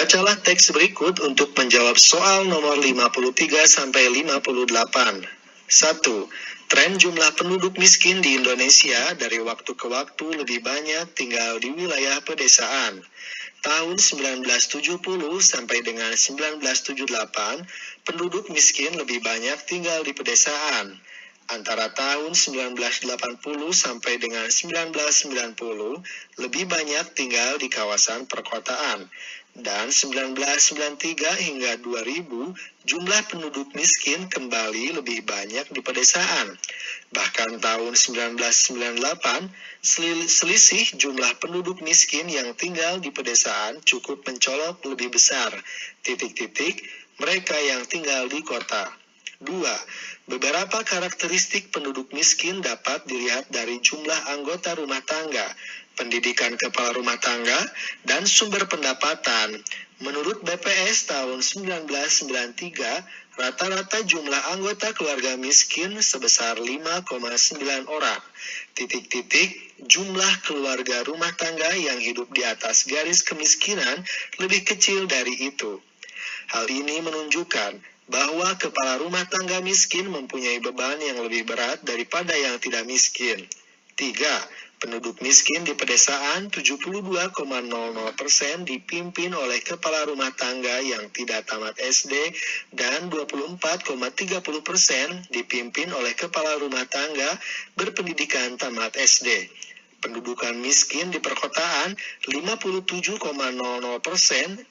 Bacalah teks berikut untuk menjawab soal nomor 53-58. 1. Tren jumlah penduduk miskin di Indonesia dari waktu ke waktu lebih banyak tinggal di wilayah pedesaan. Tahun 1970 sampai dengan 1978, penduduk miskin lebih banyak tinggal di pedesaan. Antara tahun 1980 sampai dengan 1990, lebih banyak tinggal di kawasan perkotaan. Dan 1993 hingga 2000, jumlah penduduk miskin kembali lebih banyak di pedesaan. Bahkan tahun 1998, selisih jumlah penduduk miskin yang tinggal di pedesaan cukup mencolok lebih besar, mereka yang tinggal di kota. 2. Beberapa karakteristik penduduk miskin dapat dilihat dari jumlah anggota rumah tangga, pendidikan kepala rumah tangga, dan sumber pendapatan. Menurut BPS tahun 1993, rata-rata jumlah anggota keluarga miskin sebesar 5,9 orang. Jumlah keluarga rumah tangga yang hidup di atas garis kemiskinan lebih kecil dari itu. Hal ini menunjukkan bahwa kepala rumah tangga miskin mempunyai beban yang lebih berat daripada yang tidak miskin. 3. Penduduk miskin di pedesaan 72,00% dipimpin oleh kepala rumah tangga yang tidak tamat SD dan 24,30% dipimpin oleh kepala rumah tangga berpendidikan tamat SD. Pendudukan miskin di perkotaan 57,00%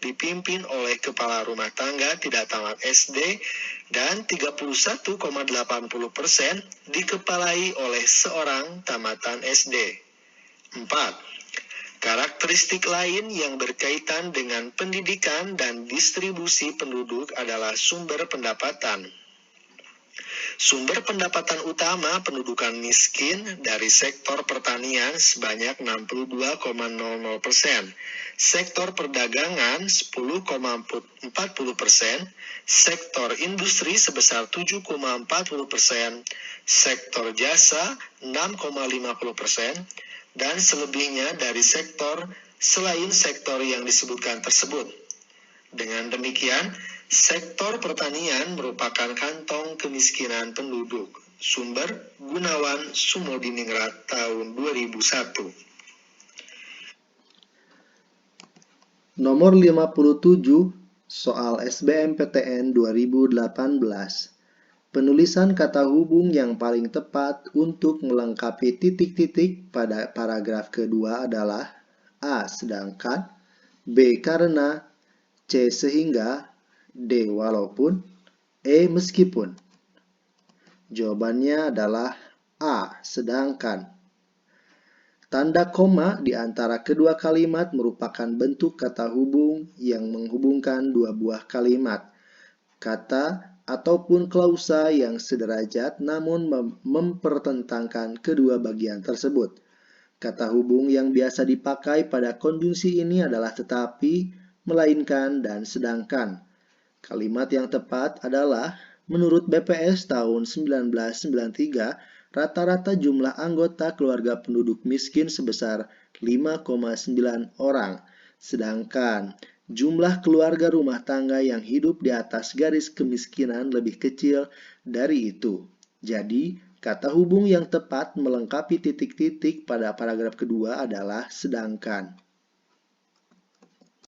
dipimpin oleh kepala rumah tangga tidak tamat SD dan 31,80% dikepalai oleh seorang tamatan SD. 4. Karakteristik lain yang berkaitan dengan pendidikan dan distribusi penduduk adalah sumber pendapatan. Sumber pendapatan utama pendudukan miskin dari sektor pertanian sebanyak 62,00%, sektor perdagangan 10,40%, sektor industri sebesar 7,40%, sektor jasa 6,50%, dan selebihnya dari sektor selain sektor yang disebutkan tersebut. Dengan demikian, sektor pertanian merupakan kantong kemiskinan penduduk. Sumber Gunawan Sumodiningrat tahun 2001. Nomor 57, soal SBMPTN 2018. Penulisan kata hubung yang paling tepat untuk melengkapi titik-titik pada paragraf kedua adalah A. Sedangkan, B. Karena, C. Sehingga, D. Walaupun, E. Meskipun. Jawabannya adalah A. Sedangkan. Tanda koma di antara kedua kalimat merupakan bentuk kata hubung yang menghubungkan dua buah kalimat, kata ataupun klausa yang sederajat namun mempertentangkan kedua bagian tersebut. Kata hubung yang biasa dipakai pada konjungsi ini adalah tetapi, melainkan, dan sedangkan. Kalimat yang tepat adalah, menurut BPS tahun 1993, rata-rata jumlah anggota keluarga penduduk miskin sebesar 5,9 orang, sedangkan jumlah keluarga rumah tangga yang hidup di atas garis kemiskinan lebih kecil dari itu. Jadi, kata hubung yang tepat melengkapi titik-titik pada paragraf kedua adalah sedangkan.